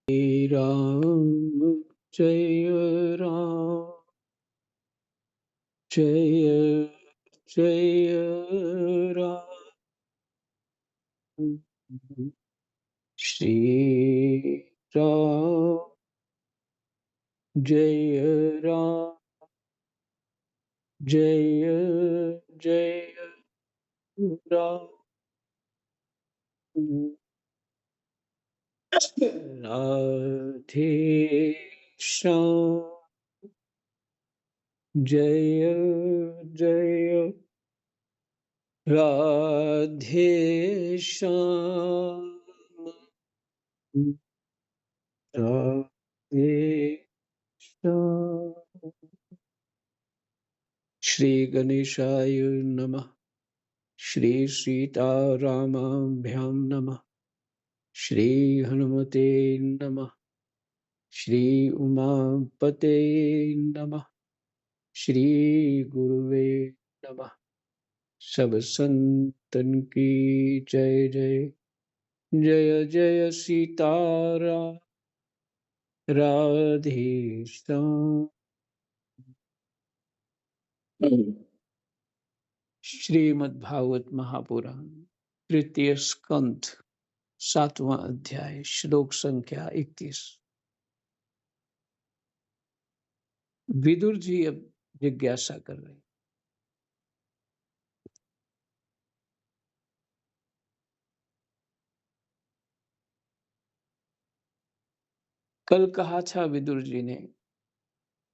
राम जय राम जय जय राम श्री राम जय राम जय जय राम राधे श्याम जय जय राधे श्याम राधे श्याम। श्री गणेशाय नमः। श्री सीतारामाभ्यां नमः। श्री हनुमते नमः। श्री उमापते नमः। श्री गुरुवे नमः। सब संतन की जय जय। जय जय सीताराम राधे श्याम। श्रीमद्भागवत महापुराण तृतीय स्कंध 7वां अध्याय श्लोक संख्या 21। विदुर जी अब जिज्ञासा कर रहे हैं। कल कहा था विदुर जी ने,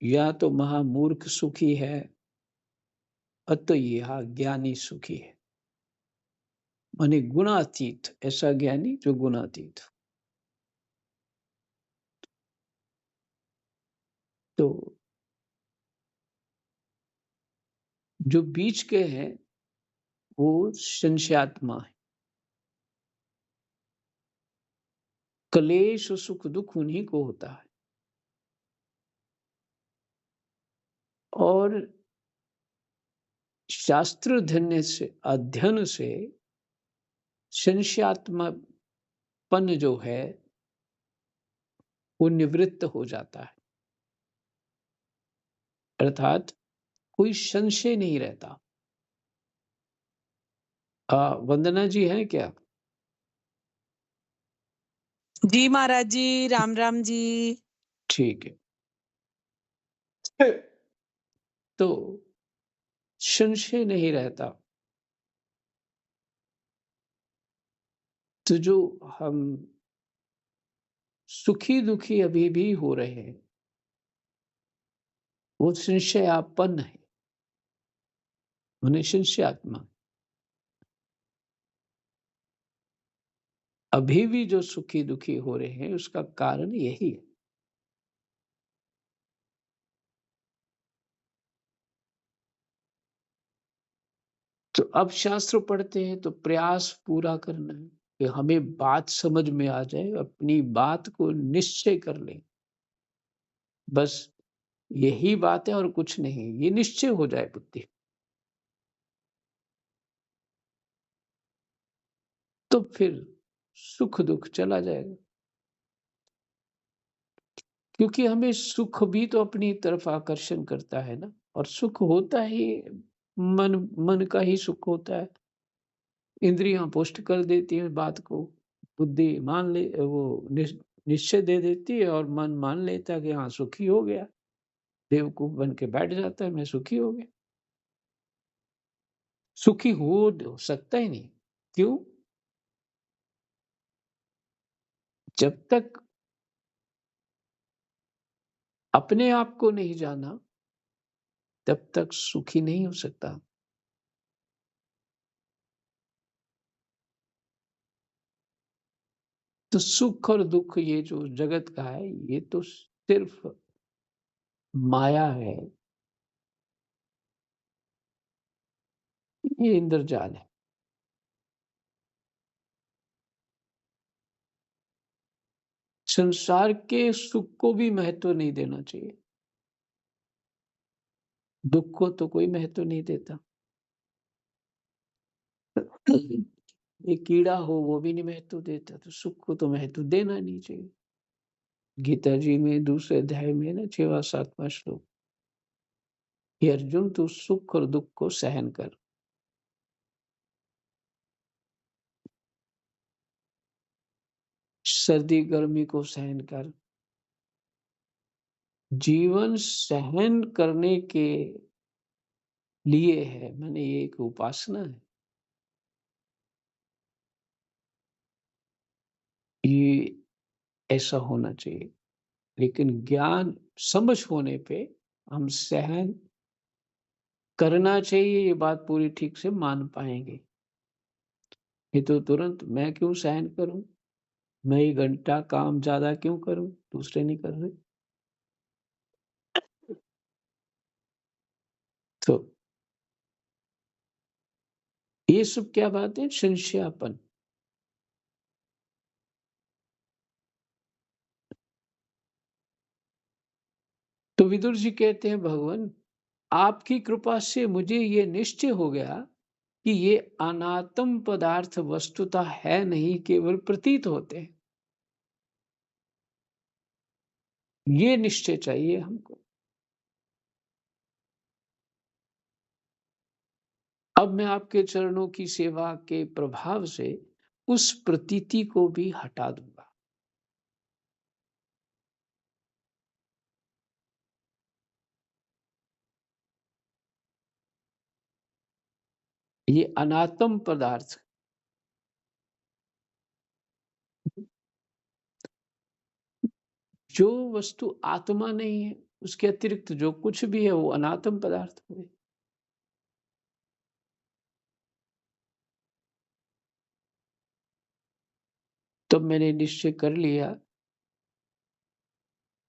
या तो महामूर्ख सुखी है अतो यह ज्ञानी सुखी है। माने गुणातीत, ऐसा ज्ञानी जो गुणातीत। तो जो बीच के हैं वो संशयात्मा है। कलेश सुख दुख उन्हीं को होता है। और शास्त्र अध्ययन से संशयात्मापन जो है वो निवृत्त हो जाता है, अर्थात कोई संशय नहीं रहता। वंदना जी हैं क्या? जी महाराज जी, राम राम जी। ठीक है। तो संशय नहीं रहता। तो जो हम सुखी दुखी अभी भी हो रहे हैं वो संशयापन है, माने संशयात्मा। अभी भी जो सुखी दुखी हो रहे हैं उसका कारण यही है। तो अब शास्त्र पढ़ते हैं तो प्रयास पूरा करना है कि हमें बात समझ में आ जाए, अपनी बात को निश्चय कर लें। बस यही बात है और कुछ नहीं, ये निश्चय हो जाए बुद्धि। तो फिर सुख दुख चला जाएगा। क्योंकि हमें सुख भी तो अपनी तरफ आकर्षण करता है ना, और सुख होता ही मन मन का ही सुख होता है। इंद्रियां पुष्ट कर देती हैं बात को, बुद्धि मान ले, वो निश्चय दे देती है और मन मान लेता है कि हाँ सुखी हो गया। बेवकूफ बन के बैठ जाता है, मैं सुखी हो गया। सुखी हो सकता ही नहीं। क्यों? जब तक अपने आप को नहीं जाना तब तक सुखी नहीं हो सकता। तो सुख और दुख ये जो जगत का है ये तो सिर्फ माया है, ये इंद्रजाल है। संसार के सुख को भी महत्व नहीं देना चाहिए, दुख को तो कोई महत्व नहीं देता। एक कीड़ा हो वो भी नहीं महत्व देता, तो सुख को तो महत्व देना नहीं चाहिए। गीता जी में दूसरे अध्याय में ना 6वां-7वां श्लोक, कि अर्जुन तू सुख और दुःख को सहन कर। सर्दी गर्मी को सहन कर। जीवन सहन करने के लिए है, माने ये एक उपासना है। ये ऐसा होना चाहिए। लेकिन ज्ञान समझ होने पे हम सहन करना चाहिए, ये बात पूरी ठीक से मान पाएँगे। नहीं तो तुरंत मैं क्यों सहन करूँ? मैं 1 घंटा काम ज़्यादा क्यों करूँ? दूसरे नहीं कर रहे। तो ये सब क्या बात है? संशयापन। तो विदुर जी कहते हैं भगवन, आपकी कृपा से मुझे ये निश्चय हो गया कि ये अनात्म पदार्थ वस्तुतः है नहीं, केवल प्रतीत होते हैं। ये निश्चय चाहिए हमको। अब मैं आपके चरणों की सेवा के प्रभाव से उस प्रतीति को भी हटा दूँगा। ये अनात्म पदार्थ जो वस्तु आत्मा नहीं है, उसके अतिरिक्त जो कुछ भी है वो अनात्म पदार्थ हुए। तब मैंने निश्चय कर लिया,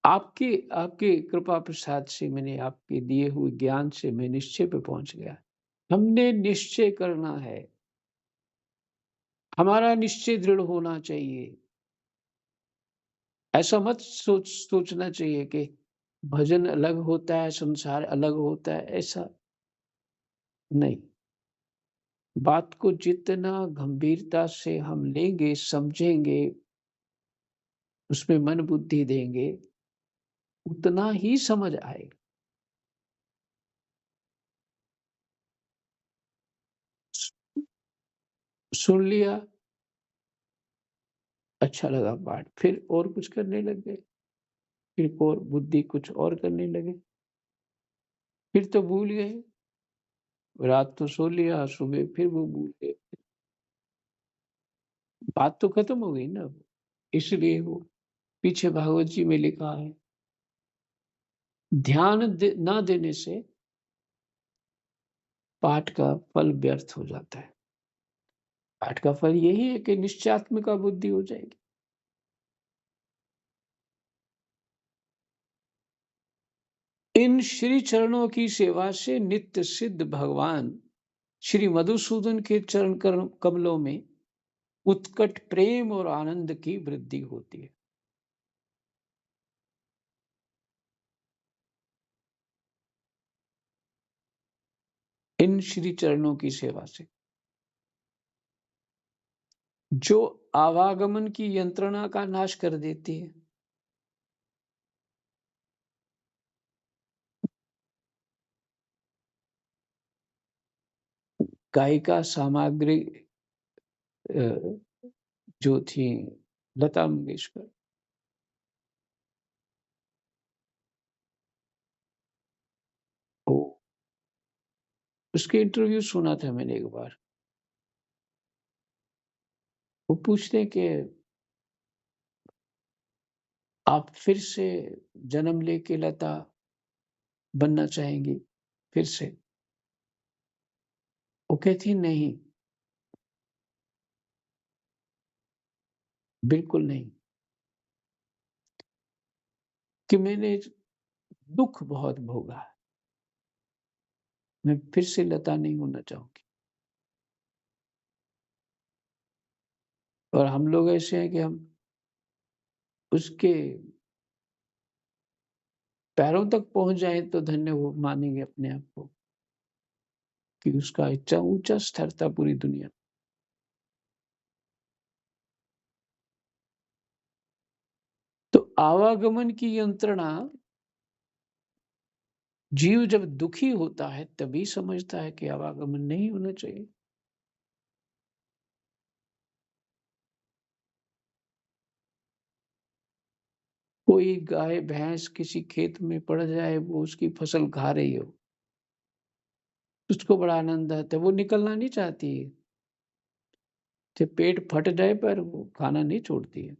आपके आपके कृपा प्रसाद से, मैंने आपके दिए हुए ज्ञान से मैं निश्चय पे पहुँच गया। हमने निश्चय करना है, हमारा निश्चय दृढ़ होना चाहिए। ऐसा मत सोचना चाहिए कि भजन अलग होता है, संसार अलग होता है, ऐसा नहीं। बात को जितना गंभीरता से हम लेंगे, समझेंगे, उसमें मन बुद्धि देंगे, उतना ही समझ आएगा। सुन लिया, अच्छा लगा पाठ, फिर और कुछ करने लग गए, फिर और बुद्धि कुछ और करने लगे, फिर तो भूल गए। रात तो सो लिया, सुबह फिर वो भूल गए। बात तो खत्म हो गई ना। इसलिए वो पीछे भागवत जी में लिखा है, ना देने से पाठ का फल व्यर्थ हो जाता है। पाठ का फल यही है कि निश्चयात्मिका बुद्धि हो जाएगी। इन श्री चरणों की सेवा से नित्य सिद्ध भगवान श्री मधुसूदन के चरण कमलों में उत्कट प्रेम और आनंद की वृद्धि होती है। इन श्री चरणों की सेवा से जो आवागमन की यंत्रणा का नाश कर देती है, गायिका सामग्री अ, जो थी लता मंगेशकर, वो उसके इंटरव्यू सुना था मैंने एक बार। वो पूछते हैं कि आप फिर से जन्म लेके लता बनना चाहेंगी? फिर से? वो कहती नहीं, बिल्कुल नहीं, कि मैंने दुःख बहुत भोगा है, मैं फिर से लता नहीं होना चाहूँगी। और हम लोग ऐसे हैं कि हम उसके पैरों तक पहुँच जाएँ तो धन्य वो मानेंगे अपने आप को, कि उसका इतना ऊँचा स्तर था पूरी दुनिया में। तो आवागमन की यंत्रणा जीव जब दुखी होता है तभी समझता है कि आवागमन नहीं होना चाहिए। कोई गाय भैंस किसी खेत में पड़ जाए, वो उसकी फसल खा रही हो, उसको बड़ा आनंद आता है, वो निकलना नहीं चाहती है। जब पेट फट जाए पर वो खाना नहीं छोड़ती है।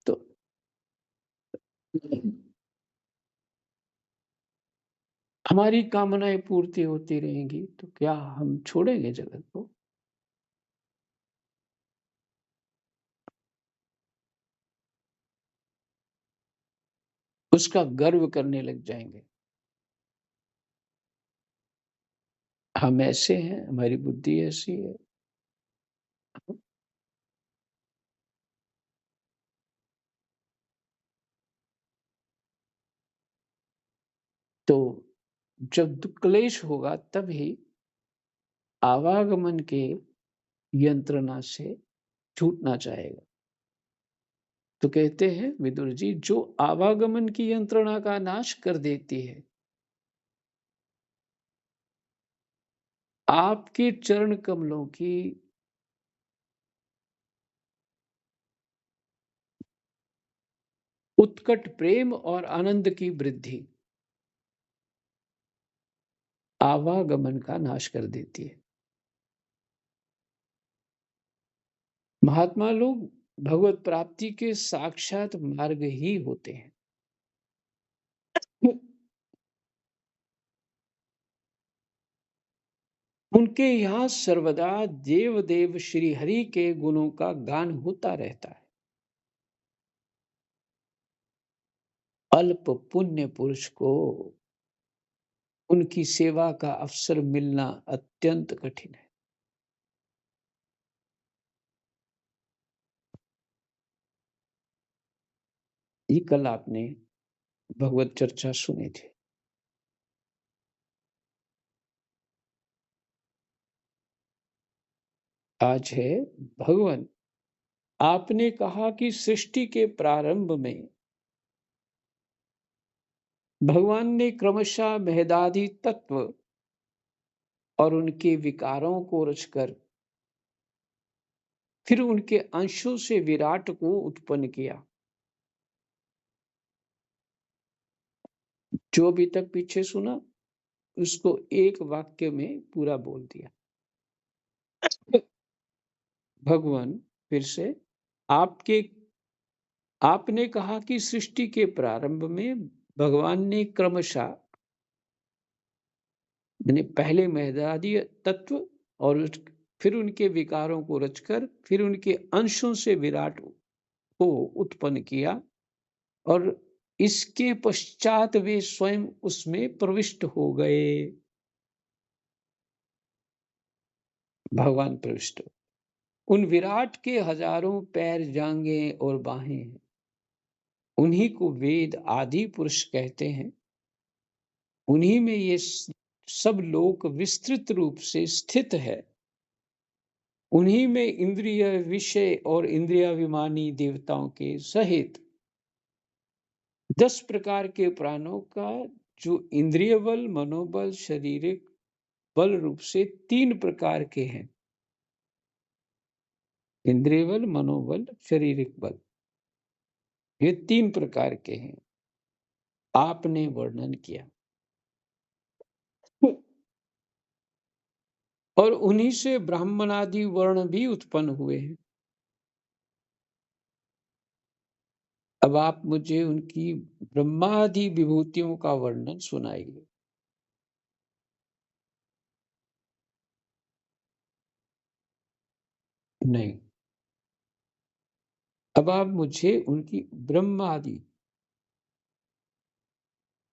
तो हमारी कामनाएँ पूर्ति होती रहेंगी, तो क्या हम छोड़ेंगे जगत को? उसका गर्व करने लग जाएँगे। हम ऐसे हैं, हमारी बुद्धि ऐसी है। तो जब क्लेश होगा तभी आवागमन के यंत्रणा से छूटना चाहेगा। तो कहते हैं विदुर जी, जो आवागमन की यंत्रणा का नाश कर देती है, आपके चरण कमलों की उत्कट प्रेम और आनंद की वृद्धि आवागमन का नाश कर देती है। महात्मा लोग भगवत प्राप्ति के साक्षात मार्ग ही होते हैं। उनके यहाँ सर्वदा देव देव श्री हरि के गुणों का गान होता रहता है। अल्प पुण्य पुरुष को उनकी सेवा का अवसर मिलना अत्यंत कठिन है। ये कल आपने भगवत चर्चा सुनी थी। आज है भगवान, आपने कहा कि सृष्टि के प्रारंभ में भगवान ने क्रमशः भेदादि तत्व और उनके विकारों को रचकर फिर उनके अंशों से विराट को उत्पन्न किया। जो अभी तक पीछे सुना उसको एक वाक्य में पूरा बोल दिया। भगवान फिर से, आपके आपने कहा कि सृष्टि के प्रारंभ में भगवान ने क्रमशः यानी पहले महदादी तत्व और फिर उनके विकारों को रचकर फिर उनके अंशों से विराट को उत्पन्न किया और इसके पश्चात वे स्वयं उसमें प्रविष्ट हो गए। भगवान प्रविष्ट, उन विराट के हजारों पैर, जांघें और बाहें हैं। उन्हीं को वेद आदि पुरुष कहते हैं। उन्हीं में ये सब लोक विस्तृत रूप से स्थित है। उन्हीं में इंद्रिय विषय और इंद्रियाभिमानी देवताओं के सहित 10 प्रकार के प्राणों का जो इंद्रिय बल, मनोबल, शारीरिक बल रूप से 3 प्रकार के हैं। इंद्रिय बल, मनोबल, शारीरिक बल, ये 3 प्रकार के हैं। आपने वर्णन किया और उन्हीं से ब्राह्मणादि वर्ण भी उत्पन्न हुए हैं। अब आप मुझे उनकी ब्रह्मादि विभूतियों का वर्णन सुनाइए। नहीं, अब आप मुझे उनकी ब्रह्मादि,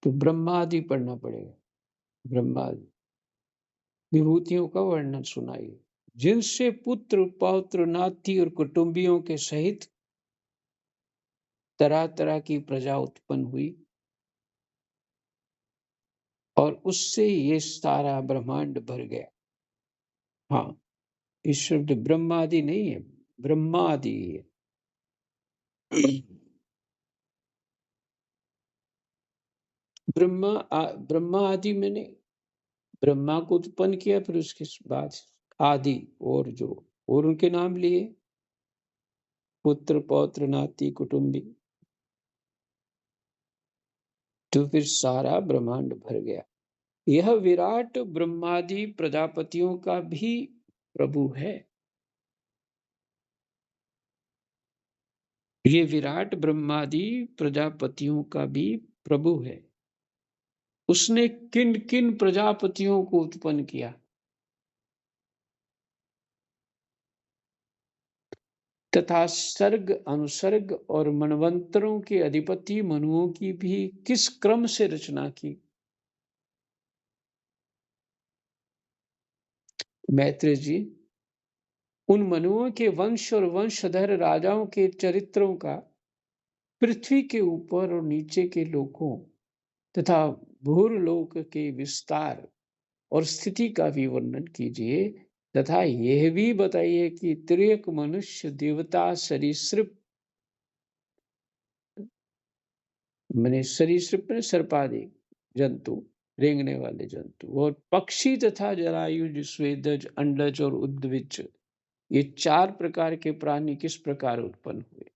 तो ब्रह्मादि पढ़ना पड़ेगा। ब्रह्मादि विभूतियों का वर्णन सुनाइए, जिनसे पुत्र पौत्र नाती और कुटुंबियों के सहित तरह तरह की प्रजा उत्पन्न हुई और उससे ये सारा ब्रह्मांड भर गया। हाँ, इस शब्द ब्रह्मादि नहीं है, ब्रह्मादि है। ब्रह्मा आदि मैंने ब्रह्मा को उत्पन्न किया, फिर उसके बाद आदि और उनके नाम लिए पुत्र, पौत्र, नाती, कुटुंबी, तो फिर सारा ब्रह्मांड भर गया। यह विराट ब्रह्मादि प्रजापतियों का भी प्रभु है। ये विराट ब्रह्मादि प्रजापतियों का भी प्रभु है। उसने किन किन प्रजापतियों को उत्पन्न किया तथा सर्ग, अनुसर्ग और मनवंतरों के अधिपति मनुओं की भी किस क्रम से रचना की। मैत्रेय जी, उन मनुओं के वंश और वंशधर राजाओं के चरित्रों का पृथ्वी के ऊपर और नीचे के लोकों तथा भूरलोक के विस्तार और स्थिति का भी वर्णन कीजिए तथा यह भी बताइए कि त्रियक मनुष्य, देवता, सरीसृप माने सरीसृप में सर्पादि जंतु, रेंगने वाले जंतु, और पक्षी तथा जरायुज, स्वेदज, अंडज और उद्भिज, ये 4 प्रकार के प्राणी किस प्रकार उत्पन्न हुए।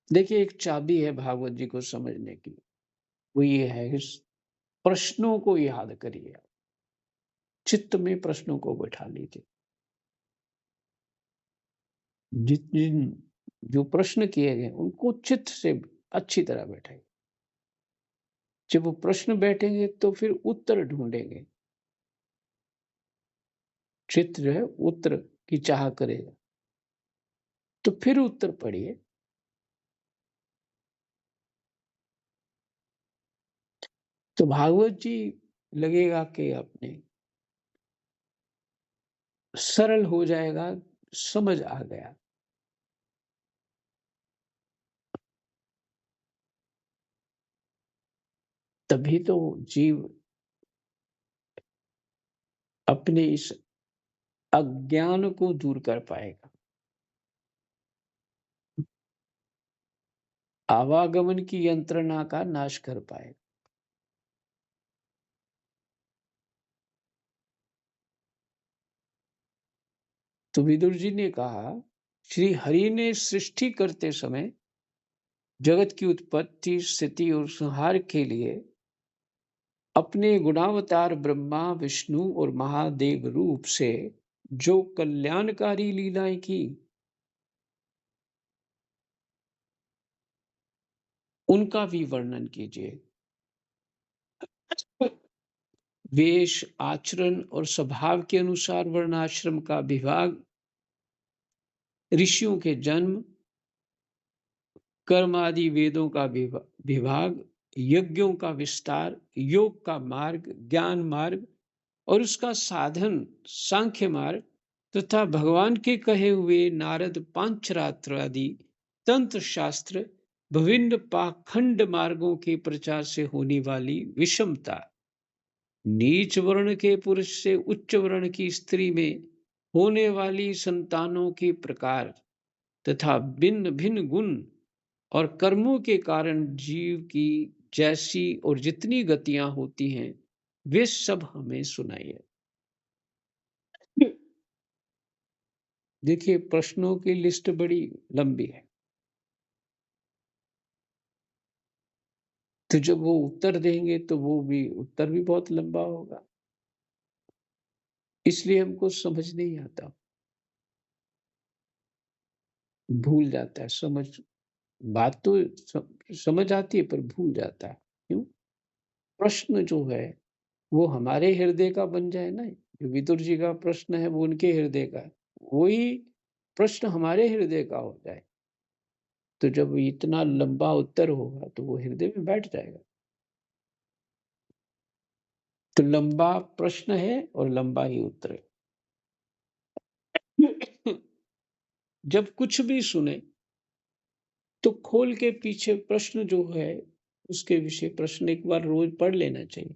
देखिए, एक चाबी है भागवत जी को समझने की, वो ये है कि प्रश्नों को याद करिए। चित्त में प्रश्नों को बैठा लीजिए। जिन जो प्रश्न किए गए उनको चित्त से अच्छी तरह बैठाइए। जब वो प्रश्न बैठेंगे तो फिर उत्तर ढूंढेंगे। चित्त जो है उत्तर की चाह करेगा, तो फिर उत्तर पढ़िए। तो भागवत जी लगेगा कि अपने सरल हो जाएगा, समझ आ गया। तभी तो जीव अपने इस अज्ञान को दूर कर पाएगा, आवागमन की यंत्रणा का नाश कर पाएगा। तो विदुर जी ने कहा, श्री हरि ने सृष्टि करते समय जगत की उत्पत्ति, स्थिति और संहार के लिए अपने गुणावतार ब्रह्मा, विष्णु और महादेव रूप से जो कल्याणकारी लीलाएं की, उनका भी वर्णन कीजिए। वेश, आचरण और स्वभाव के अनुसार वर्णाश्रम का विभाग, ऋषियों के जन्म, कर्म आदि वेदों का विभाग, यज्ञों का विस्तार, योग का मार्ग, ज्ञान मार्ग और उसका साधन सांख्य मार्ग तथा भगवान के कहे हुए नारद पांचरात्र आदि तंत्र शास्त्र, विभिन्न पाखंड मार्गों के प्रचार से होने वाली विषमता, नीच वर्ण के पुरुष से उच्च वर्ण की स्त्री में होने वाली संतानों के प्रकार तथा भिन्न भिन्न गुण और कर्मों के कारण जीव की जैसी और जितनी गतियां होती हैं, वे सब हमें सुनाइए। देखिए, प्रश्नों की लिस्ट बड़ी लंबी है, तो जब वो उत्तर देंगे तो वो भी उत्तर भी बहुत लंबा होगा, इसलिए हमको समझ नहीं आता, भूल जाता है। बात तो समझ आती है पर भूल जाता है। क्यों? प्रश्न जो है वो हमारे हृदय का बन जाए ना। जो विदुर जी का प्रश्न है वो उनके हृदय का है, वही प्रश्न हमारे हृदय का हो जाए, तो जब इतना लंबा उत्तर होगा तो वो हृदय में बैठ जाएगा। तो लंबा प्रश्न है और लंबा ही उत्तर है। जब कुछ भी सुने तो खोल के पीछे प्रश्न जो है उसके विषय प्रश्न एक बार रोज पढ़ लेना चाहिए।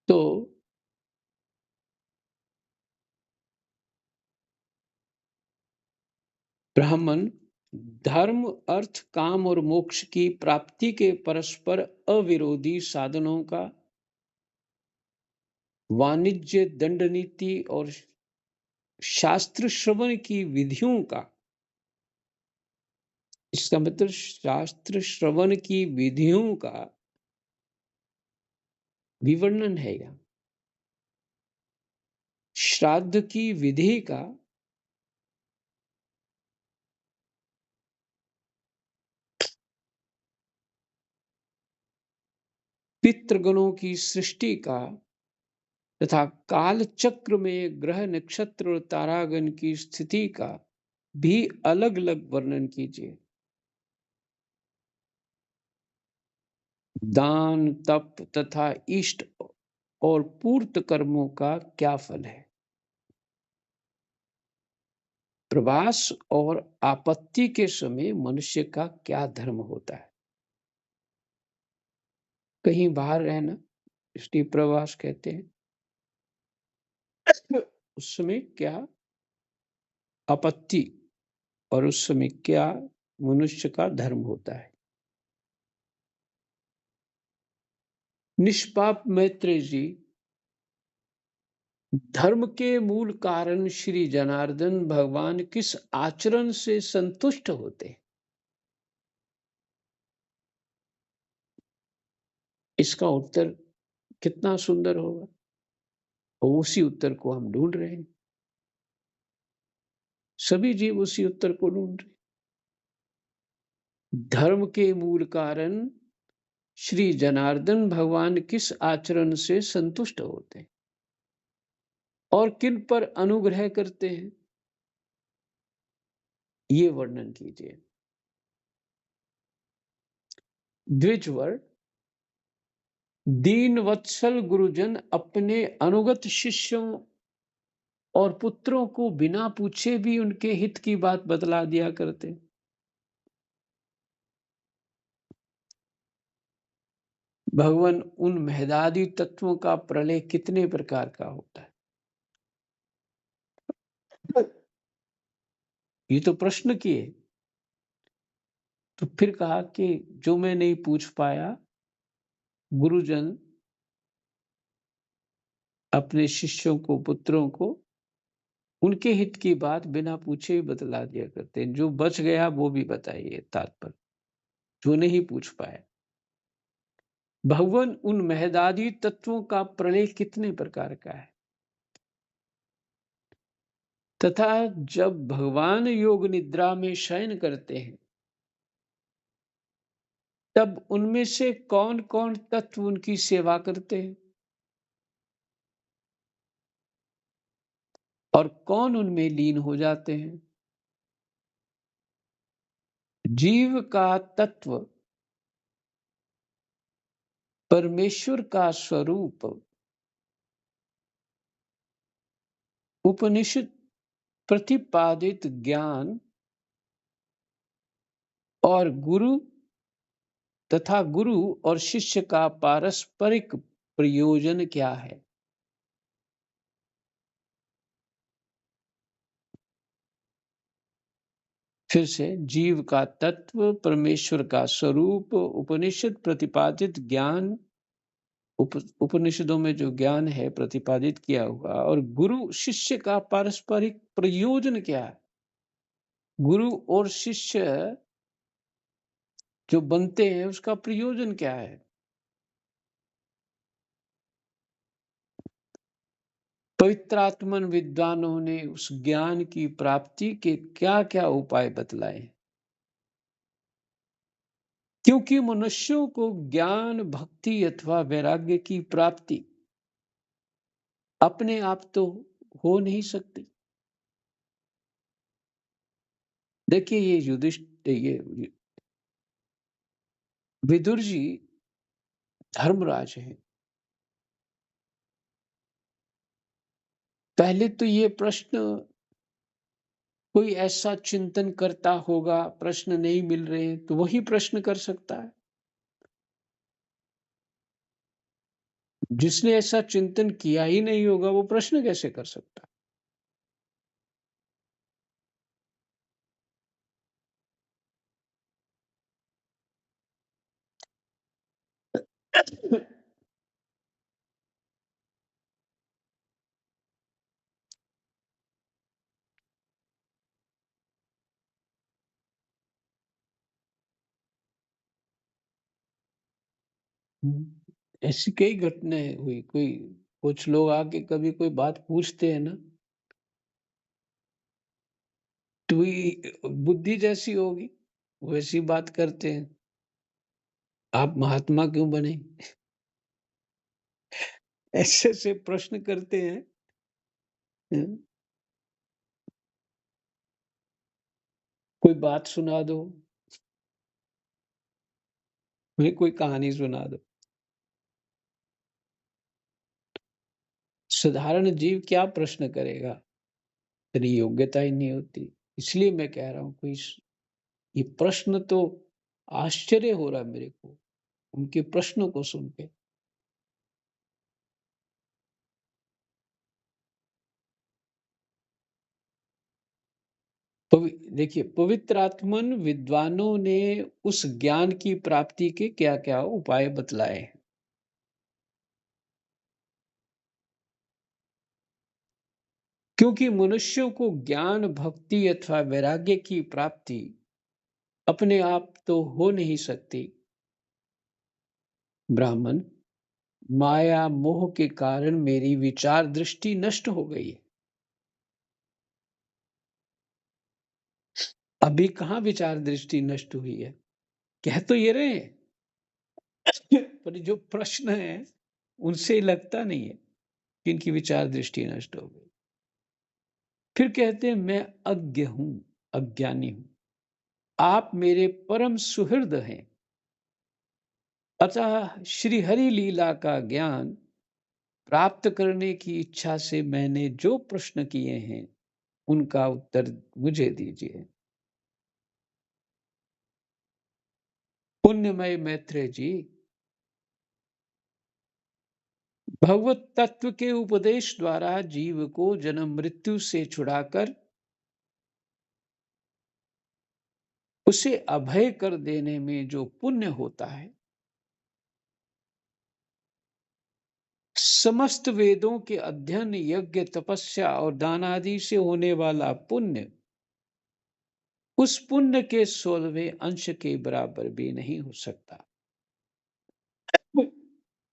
तो ब्राह्मण धर्म, अर्थ, काम और मोक्ष की प्राप्ति के परस्पर अविरोधी साधनों का, वाणिज्य, दंड नीति और शास्त्र श्रवण की विधियों का, इसका मतलब शास्त्र श्रवण की विधियों का विवर्णन है यहाँ। श्राद्ध की विधि का, पितृगणों की सृष्टि का तथा काल चक्र में ग्रह, नक्षत्र और तारागण की स्थिति का भी अलग अलग वर्णन कीजिए। दान, तप तथा इष्ट और पूर्त कर्मों का क्या फल है? प्रवास और आपत्ति के समय मनुष्य का क्या धर्म होता है? कहीं बाहर रहना, इसलिए प्रवास कहते हैं। उस समय क्या आपत्ति और उस समय क्या मनुष्य का धर्म होता है? निष्पाप मैत्रेय जी, धर्म के मूल कारण श्री जनार्दन भगवान किस आचरण से संतुष्ट होते हैं? इसका उत्तर कितना सुंदर होगा, और उसी उत्तर को हम ढूंढ रहे हैं। सभी जीव उसी उत्तर को ढूंढ रहे हैं। धर्म के मूल कारण श्री जनार्दन भगवान किस आचरण से संतुष्ट होते हैं और किन पर अनुग्रह करते हैं, ये वर्णन कीजिए। द्विजवर, दीन वत्सल गुरुजन अपने अनुगत शिष्यों और पुत्रों को बिना पूछे भी उनके हित की बात बतला दिया करते। भगवान उन महदादी तत्वों का प्रलय कितने प्रकार का होता है? ये तो प्रश्न किए, तो फिर कहा कि जो मैं नहीं पूछ पाया, गुरुजन अपने शिष्यों को, पुत्रों को उनके हित की बात बिना पूछे ही बतला दिया करते हैं। जो बच गया वो भी बताइए तात्पर्य, जो नहीं पूछ पाया। भगवान उन महदादी तत्वों का प्रलय कितने प्रकार का है, तथा जब भगवान योग निद्रा में शयन करते हैं तब उनमें से कौन कौन तत्व उनकी सेवा करते हैं और कौन उनमें लीन हो जाते हैं? जीव का तत्व परमेश्वर का स्वरूप उपनिषद प्रतिपादित ज्ञान और गुरु तथा गुरु और शिष्य का पारस्परिक प्रयोजन क्या है? फिर से, जीव का तत्व, परमेश्वर का स्वरूप, उपनिषद प्रतिपादित ज्ञान, उपनिषदों में जो ज्ञान है प्रतिपादित किया हुआ, और गुरु शिष्य का पारस्परिक प्रयोजन क्या है? गुरु और शिष्य जो बनते हैं उसका प्रयोजन क्या है? पवित्रात्मन विद्वानों ने उस ज्ञान की प्राप्ति के क्या क्या उपाय बतलाए? क्योंकि मनुष्यों को ज्ञान, भक्ति अथवा वैराग्य की प्राप्ति अपने आप तो हो नहीं सकती। देखिए, ये विदुर जी धर्मराज हैं। पहले तो ये प्रश्न कोई ऐसा चिंतन करता होगा, प्रश्न नहीं मिल रहे हैं तो वही प्रश्न कर सकता है। जिसने ऐसा चिंतन किया ही नहीं होगा वो प्रश्न कैसे कर सकता? ऐसी कई घटनाएँ हुई, कोई कुछ लोग आके कभी कोई बात पूछते हैं ना, तो वही बुद्धि जैसी होगी, वैसी बात करते हैं। आप महात्मा क्यों बने? ऐसे-ऐसे प्रश्न करते हैं। हुँ, कोई बात सुना दो, भई कोई कहानी सुना दो। साधारण जीव क्या प्रश्न करेगा? तेरी योग्यता ही नहीं होती। इसलिए मैं कह रहा हूँ कोई स ये प्रश्न तो आश्चर्य हो रहा है मेरे को, उनके प्रश्नों को सुन के। देखिए पवित्र आत्मन विद्वानों ने उस ज्ञान की प्राप्ति के क्या-क्या उपाय बतलाए हैं। क्योंकि मनुष्यों को ज्ञान, भक्ति अथवा वैराग्य की प्राप्ति अपने आप तो हो नहीं सकती। ब्राह्मण, माया मोह के कारण मेरी विचार दृष्टि नष्ट हो गई है। अभी कहाँ विचार दृष्टि नष्ट हुई है? कह तो ये रहे हैं, पर जो प्रश्न है उनसे लगता नहीं है कि इनकी विचार दृष्टि नष्ट हो गई। फिर कहते हैं मैं अज्ञ हूँ, अज्ञानी हूँ। आप मेरे परम सुहृद हैं। अतः श्री हरि लीला का ज्ञान प्राप्त करने की इच्छा से मैंने जो प्रश्न किए हैं, उनका उत्तर मुझे दीजिए। पुण्यमय मैत्रेय जी, भगवत तत्व के उपदेश द्वारा जीव को जन्म मृत्यु से छुड़ाकर उसे अभय कर देने में जो पुण्य होता है, समस्त वेदों के अध्ययन, यज्ञ, तपस्या और दान आदि से होने वाला पुण्य उस पुण्य के 16वें अंश के बराबर भी नहीं हो सकता।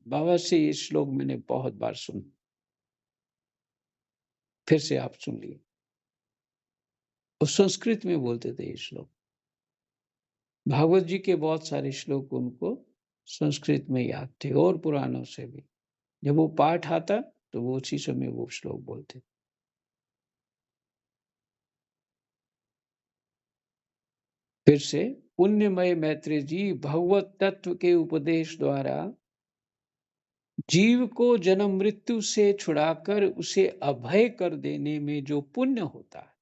बाबा से ये श्लोक मैंने बहुत बार सुना, फिर से आप सुन लिए। वो संस्कृत में बोलते थे ये श्लोक। भागवत जी के बहुत सारे श्लोक उनको संस्कृत में याद थे और पुराणों से भी। जब वो पाठ आता तो वो उसी समय वो श्लोक बोलते। फिर से, पुण्यमय मैत्रेय जी, भगवत तत्व के उपदेश द्वारा जीव को जन्म मृत्यु से छुड़ाकर उसे अभय कर देने में जो पुण्य होता है,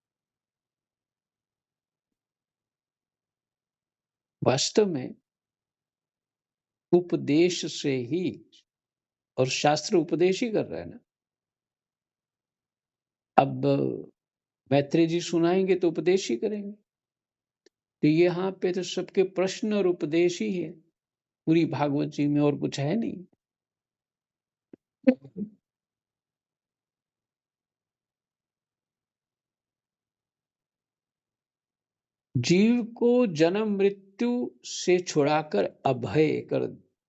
वास्तव में उपदेश से ही, और शास्त्र उपदेश ही कर रहा है ना। अब मैत्रेय जी सुनाएंगे तो उपदेश ही करेंगे, तो यहाँ पे तो सबके प्रश्न और उपदेश ही है पूरी भागवत जी में, और कुछ है नहीं। जीव को जन्म मृत्यु से छुड़ाकर अभय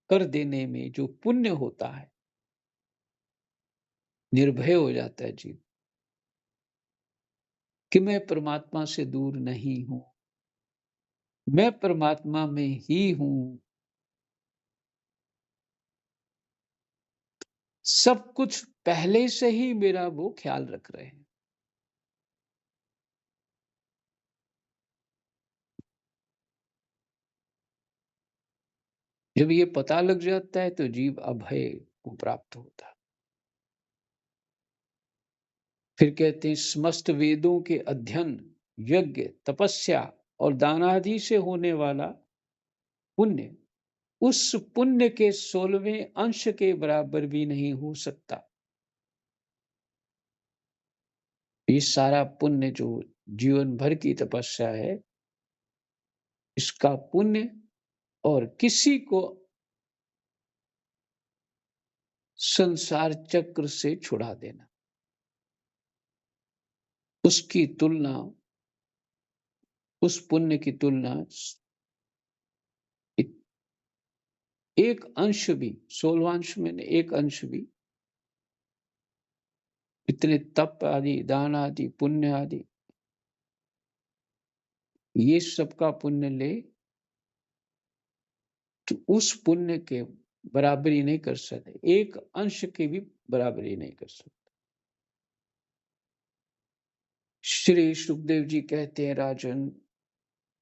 कर देने में जो पुण्य होता है, निर्भय हो जाता है जीव कि मैं परमात्मा से दूर नहीं हूं, मैं परमात्मा में ही हूं। सब कुछ पहले से ही मेरा वो ख्याल रख रहे हैं। जब ये पता लग जाता है तो जीव अभय को प्राप्त होता है। फिर कहते हैं समस्त वेदों के अध्ययन, यज्ञ, तपस्या और दान आदि से होने वाला पुण्य उस पुण्य के 16वें अंश के बराबर भी नहीं हो सकता। ये सारा पुण्य जो जीवन भर की तपस्या है, इसका पुण्य और किसी को संसार चक्र से छुड़ा देना, उसकी तुलना उस पुण्य की तुलना इ एक अंश भी, 16वांश में नहीं, एक अंश भी इतने तप आदि, दान आदि, पुण्य आदि, ये सबका पुण्य ले, तो उस पुण्य के बराबरी नहीं कर सकते, एक अंश की भी बराबरी नहीं कर सकते। श्री सुखदेव जी कहते हैं, राजन,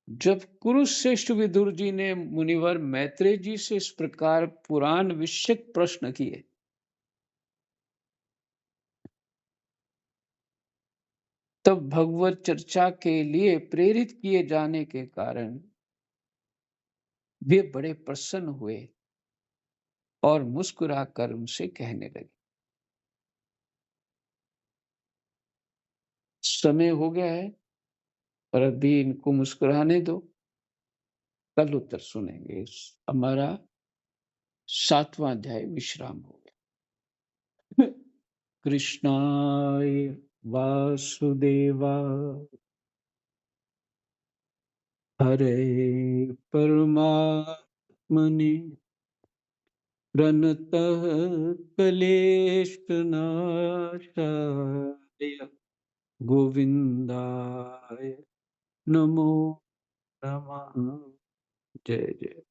जब कुरुश्रेष्ठ विदुर जी ने मुनिवर मैत्रेय जी से इस प्रकार पुराण विषयक प्रश्न किए, तब भगवत चर्चा के लिए प्रेरित किए जाने के कारण वे बड़े प्रसन्न हुए और मुस्कुराकर उनसे कहने लगे, समय हो गया है और अभी इनको मुस्कुराने दो, कल उत्तर सुनेंगे। हमारा 7वां अध्याय विश्राम हो गया। कृष्णाय वासुदेवा हरे परमात्मने प्रणतः क्लेशनाशाय गोविंदाय नमो नमः। जय जय।